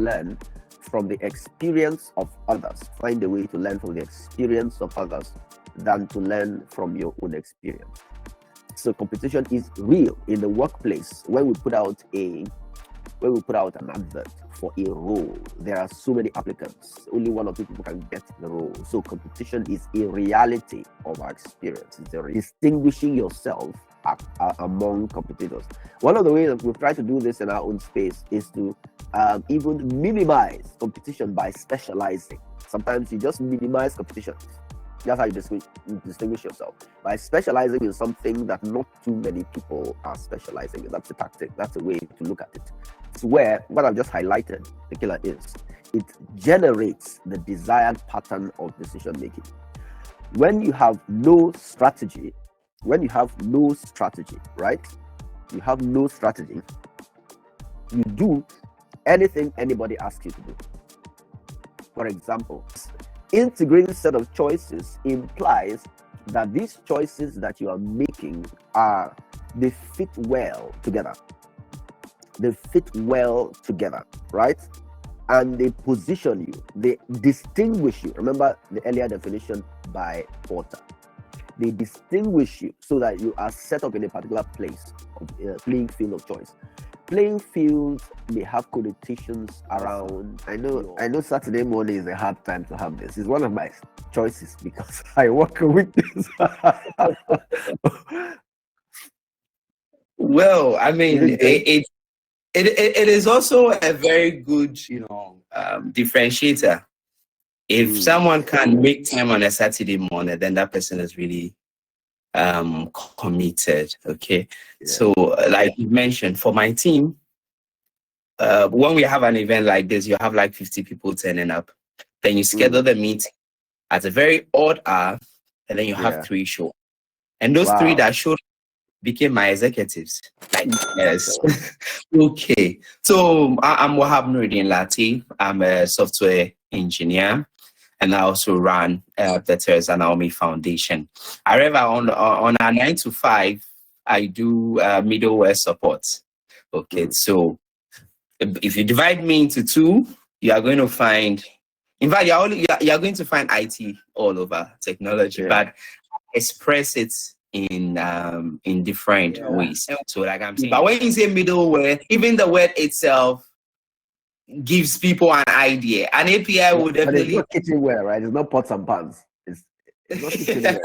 learn from the experience of others. Find a way to learn from the experience of others than to learn from your own experience. So competition is real in the workplace. When we put out an advert for a role, there are so many applicants. Only one or two people can get the role. So competition is a reality of our experience. It's distinguishing yourself among competitors. One of the ways that we've tried to do this in our own space is to even minimize competition by specializing. Sometimes you just minimize competition. That's how you distinguish yourself, by specializing in something that not too many people are specializing in. That's a tactic. That's a way to look at it. It's where what I've just highlighted, the killer is, it generates the desired pattern of decision making. When you have no strategy, right? You have no strategy. You do anything anybody asks you to do. For example, integrated set of choices implies that these choices that you are making they fit well together. Right? And they position you, they distinguish you. Remember the earlier definition by Porter. They distinguish you so that you are set up in a particular place, playing field of choice. Playing fields may have connotations around. I know Saturday morning is a hard time to have this. It's one of my choices because I work a weekdays. Well, I mean, it is also a very good, differentiator. If someone can make time on a Saturday morning, then that person is really committed. Okay. Yeah. So like you mentioned, for my team, when we have an event like this, you have like 50 people turning up. Then you schedule the meeting at a very odd hour, and then you have 3 shows. And those 3 that showed became my executives. Like, yes. Okay. So I'm Wahab Nuruddin Latif. I'm a software engineer, and I also run the Theresa-Naomi Foundation. However, on our 9 to 5, I do middleware support. Okay, so if you divide me into 2, you are going to find, in fact, you're going to find IT all over technology, but express it in different ways. So like I'm saying, but when you say middleware, even the word itself gives people an idea. An API would definitely. It's not kitchenware, right? It's not pots and pans. It's not kitchenware.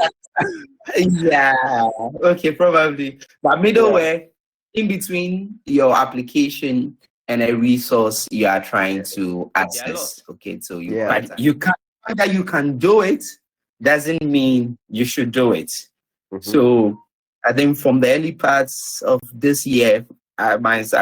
Yeah. Okay, probably. But middleware, in between your application and a resource you are trying to access. Okay, so you can do it doesn't mean you should do it. So I think from the early parts of this year, I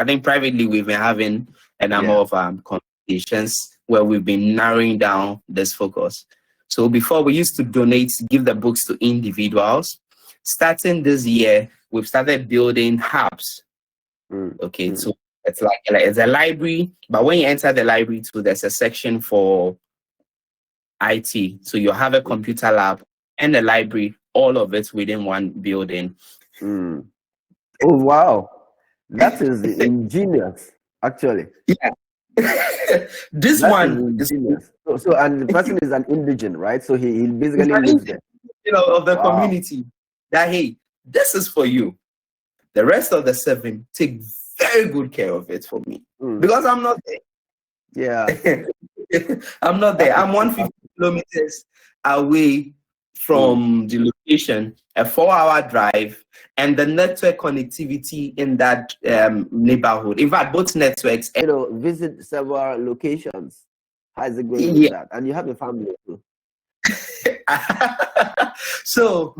think privately we've been having a number of conversations where we've been narrowing down this focus. So before we used to give the books to individuals. Starting this year, we've started building hubs. Okay, so it's it's a library, but when you enter the library too, there's a section for IT. So you have a computer lab and a library, all of it within one building. Oh wow, that is ingenious, actually. Yeah. This one is ingenious. So and the person is an indigent, right? So he basically lives there. Of the community. That hey, this is for you. The rest of the 7 take very good care of it for me because I'm not there. Yeah, I'm not there. I'm 150 kilometers away from the location, a 4-hour drive, and the network connectivity in that neighborhood. In fact, both networks. Visit several locations. How is it going with that? And you have a family too. So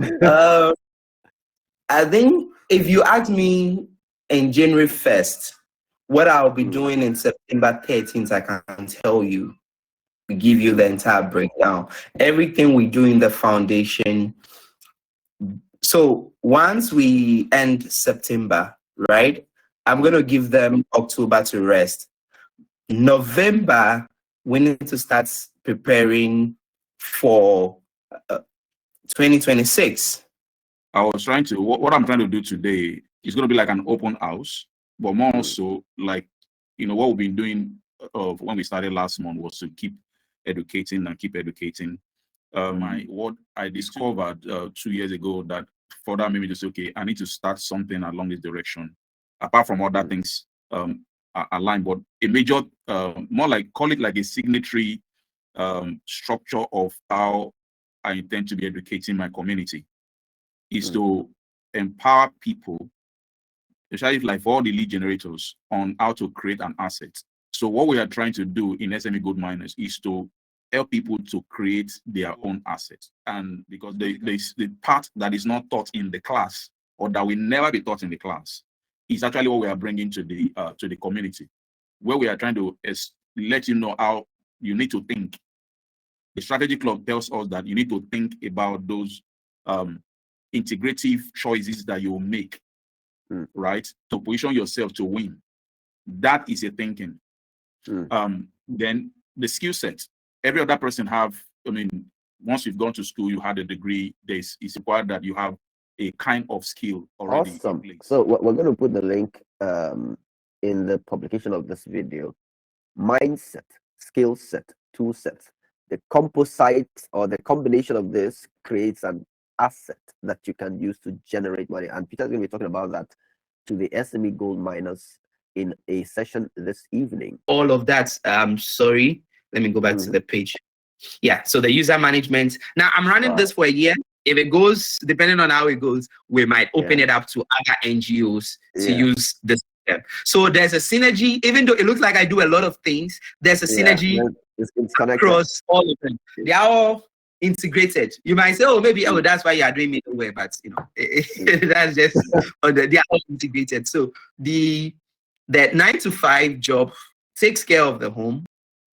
I think if you ask me in January 1st, what I'll be doing in September 13th, I can tell you, give you the entire breakdown. Everything we do in the foundation. So once we end September, right, I'm going to give them October to rest. November, we need to start preparing for 2026. I was trying to, what I'm trying to do today is going to be like an open house, but more so like, what we've been doing of when we started last month was to keep educating and keep educating. What I discovered 2 years ago that further made me just okay, I need to start something along this direction. Apart from other things aligned, but a major, more like call it like a signatory structure of how I intend to be educating my community is to empower people, especially like for all the lead generators, on how to create an asset. So what we are trying to do in SME Goldminers is to help people to create their own assets. And because the part that is not taught in the class or that will never be taught in the class is actually what we are bringing to the community, where we are trying to let you know how you need to think. The strategy club tells us that you need to think about those integrative choices that you will make, right, to position yourself to win. That is a thinking. Then the skill set. Every other person have, I mean, once you've gone to school, you had a degree, it's required that you have a kind of skill already. Awesome. So we're going to put the link in the publication of this video. Mindset, skill set, tool set. The composite or the combination of this creates an asset that you can use to generate money. And Peter's going to be talking about that to the SME Goldminers in a session this evening. All of that. Sorry, let me go back to the page. Yeah, so the user management. Now I'm running this for a year. If it goes, depending on how it goes, we might open it up to other NGOs to use this. So there's a synergy, even though it looks like I do a lot of things, there's a synergy it's connected across all of them. They are all integrated. You might say, oh, maybe that's why you are doing middleware, but you know, that's just they are all integrated. So that 9 to 5 job takes care of the home.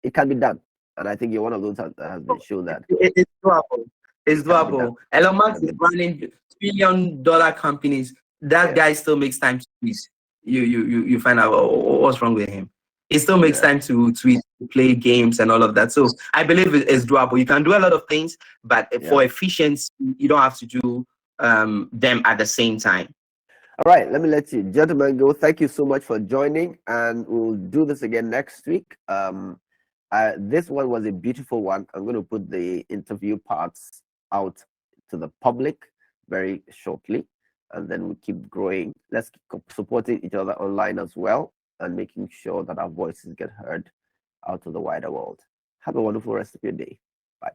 It can be done, and I think you're one of those that has been shown that it's doable. It's doable. Elon Musk is running $1 billion companies. That guy still makes time to tweet. You find out what's wrong with him. It still makes time to tweet, to play games, and all of that. So I believe it's doable. You can do a lot of things, but for efficiency, you don't have to do them at the same time. All right, let me let you gentlemen go. Thank you so much for joining, and we'll do this again next week. This one was a beautiful one. I'm going to put the interview parts out to the public very shortly, and then we keep growing. Let's keep supporting each other online as well, and making sure that our voices get heard out to the wider world. Have a wonderful rest of your day. Bye.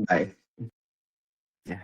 Bye. Yeah.